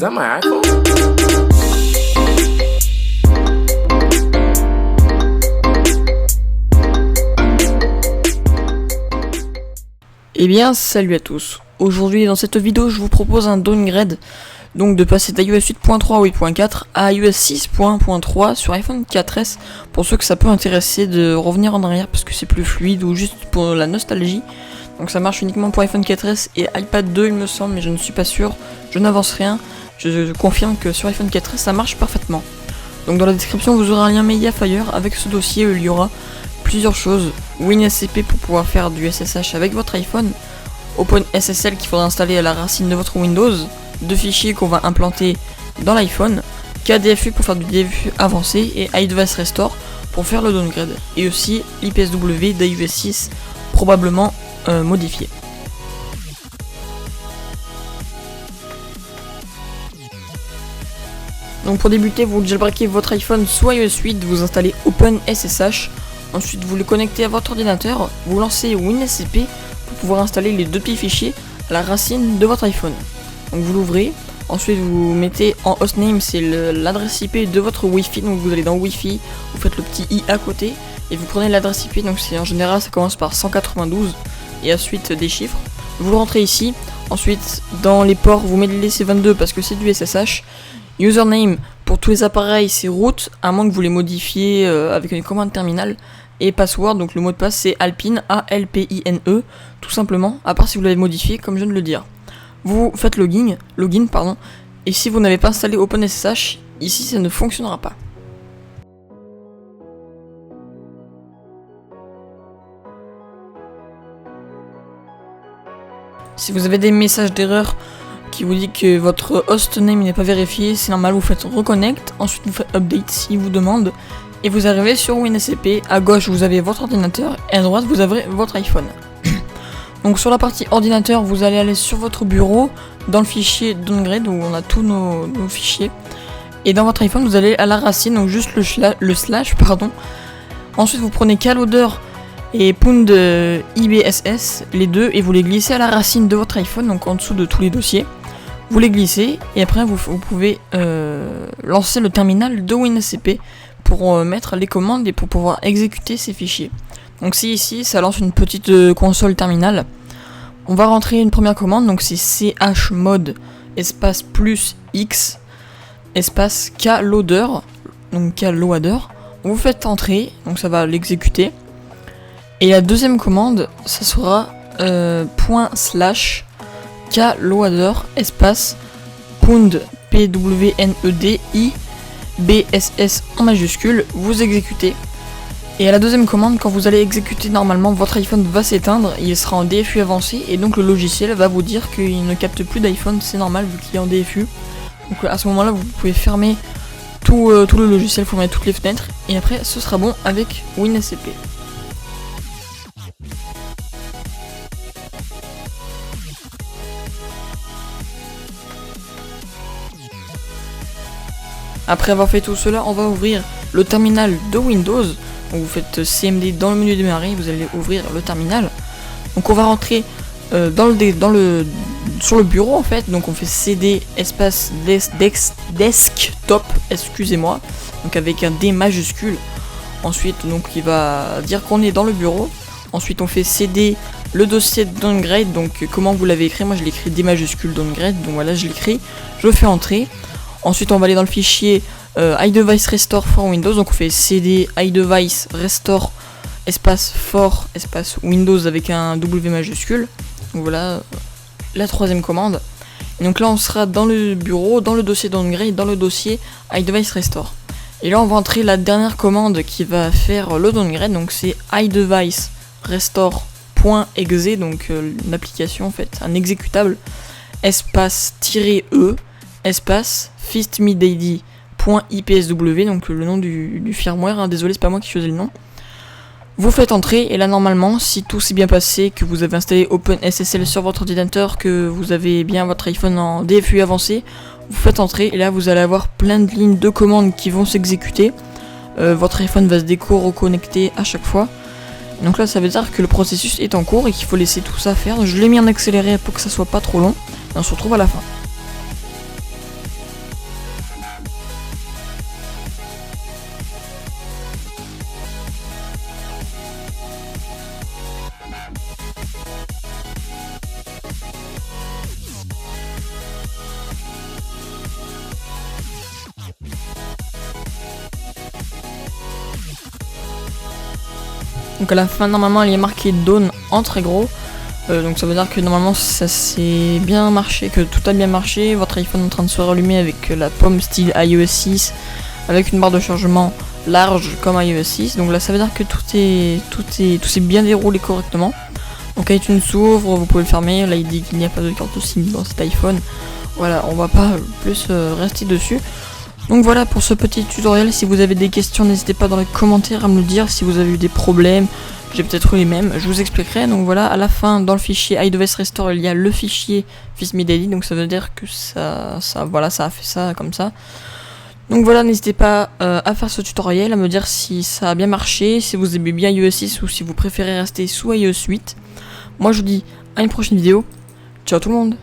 that my iPhone? Eh bien, salut à tous. Aujourd'hui, dans cette vidéo, je vous propose un downgrade, donc de passer d'iOS 8.3 ou 8.4 à iOS 6.3 sur iPhone 4S, pour ceux que ça peut intéresser de revenir en arrière parce que c'est plus fluide ou juste pour la nostalgie. Donc ça marche uniquement pour iPhone 4S et iPad 2 il me semble, mais je ne suis pas sûr, je n'avance rien. Je confirme que sur iPhone 4S ça marche parfaitement. Donc dans la description vous aurez un lien Mediafire avec ce dossier où il y aura plusieurs choses. WinSCP pour pouvoir faire du SSH avec votre iPhone, OpenSSL qu'il faudra installer à la racine de votre Windows, 2 fichiers qu'on va implanter dans l'iPhone, KDFU pour faire du DFU avancé et iDevice Restore pour faire le downgrade, et aussi l'IPSW d'iOS 6 probablement modifié. Donc pour débuter, vous jailbreakez votre iPhone soit iOS 8, vous installez OpenSSH, ensuite vous le connectez à votre ordinateur, vous lancez WinSCP pour pouvoir installer les 2 petits fichiers à la racine de votre iPhone. Donc vous l'ouvrez, ensuite vous mettez en hostname, c'est l'adresse IP de votre Wi-Fi, donc vous allez dans Wi-Fi, vous faites le petit i à côté, et vous prenez l'adresse IP, donc c'est en général ça commence par 192, et ensuite des chiffres. Vous le rentrez ici, ensuite dans les ports vous mettez les C22 parce que c'est du SSH, username pour tous les appareils c'est root, à moins que vous les modifiez avec une commande terminale, et password, donc le mot de passe c'est Alpine, A-L-P-I-N-E, tout simplement, à part si vous l'avez modifié comme je viens de le dire. Vous faites login, et si vous n'avez pas installé OpenSSH, ici ça ne fonctionnera pas. Si vous avez des messages d'erreur qui vous dit que votre hostname n'est pas vérifié, c'est normal, vous faites reconnect, ensuite vous faites update s'il vous demande, et vous arrivez sur WinSCP, à gauche vous avez votre ordinateur, et à droite vous avez votre iPhone. Donc sur la partie ordinateur, vous allez aller sur votre bureau, dans le fichier downgrade, où on a tous nos fichiers, et dans votre iPhone vous allez à la racine, donc juste le slash, pardon. Ensuite vous prenez Kaloader et Pound IBSS, les deux, et vous les glissez à la racine de votre iPhone, donc en dessous de tous les dossiers. Vous les glissez, et après vous pouvez lancer le terminal de WinSCP pour mettre les commandes et pour pouvoir exécuter ces fichiers. Donc c'est ici, ça lance une petite console terminale. On va rentrer une première commande, donc c'est chmod espace plus x espace kloader, donc kloader. Vous faites entrer, donc ça va l'exécuter. Et la deuxième commande, ça sera /kloader espace pound pwned ibss en majuscule, vous exécutez. Et à la deuxième commande, quand vous allez exécuter normalement, votre iPhone va s'éteindre, il sera en DFU avancé, et donc le logiciel va vous dire qu'il ne capte plus d'iPhone, c'est normal vu qu'il est en DFU. Donc à ce moment là vous pouvez fermer tout le logiciel, fermer toutes les fenêtres, et après ce sera bon avec WinSCP. Après avoir fait tout cela, on va ouvrir le terminal de Windows. Donc vous faites CMD dans le menu démarrer, vous allez ouvrir le terminal. Donc on va rentrer sur le bureau en fait. Donc on fait CD espace desktop, excusez-moi, donc avec un D majuscule. Ensuite donc il va dire qu'on est dans le bureau. Ensuite on fait CD le dossier downgrade. Donc comment vous l'avez écrit, moi je l'écris D majuscule downgrade. Donc voilà, je l'écris, je fais entrer. Ensuite on va aller dans le fichier iDevice Restore for Windows, donc on fait CD iDevice Restore espace for espace Windows avec un W majuscule. Donc voilà la troisième commande. Et donc là on sera dans le bureau, dans le dossier downgrade, dans le dossier iDevice Restore. Et là on va entrer la dernière commande qui va faire le downgrade, donc c'est iDevice Restore.exe, donc une application en fait, un exécutable, espace -e espace fistmid.ipsw, donc le nom du firmware, hein, désolé c'est pas moi qui choisis le nom. Vous faites entrer, et là normalement si tout s'est bien passé, que vous avez installé OpenSSL sur votre ordinateur, que vous avez bien votre iPhone en DFU avancé, vous faites entrer, et là vous allez avoir plein de lignes de commandes qui vont s'exécuter. Votre iPhone va se reconnecter à chaque fois. Donc là ça veut dire que le processus est en cours et qu'il faut laisser tout ça faire. Je l'ai mis en accéléré pour que ça soit pas trop long, et on se retrouve à la fin. Donc à la fin normalement il y a marqué Dawn en très gros. Donc ça veut dire que normalement ça s'est bien marché, que tout a bien marché. Votre iPhone est en train de se rallumer avec la pomme style iOS 6, avec une barre de chargement large comme iOS 6. Donc là ça veut dire que tout s'est bien déroulé correctement. Donc iTunes s'ouvre, vous pouvez le fermer. Là il dit qu'il n'y a pas de carte SIM dans cet iPhone. Voilà, on va pas plus rester dessus. Donc voilà pour ce petit tutoriel. Si vous avez des questions, n'hésitez pas dans les commentaires à me le dire. Si vous avez eu des problèmes, j'ai peut-être eu les mêmes, je vous expliquerai. Donc voilà, à la fin, dans le fichier iDevice Restore, il y a le fichier FixMeDaily. Donc ça veut dire que ça a fait ça comme ça. Donc voilà, n'hésitez pas à faire ce tutoriel, à me dire si ça a bien marché, si vous aimez bien iOS 6 ou si vous préférez rester sous iOS 8. Moi je vous dis à une prochaine vidéo. Ciao tout le monde!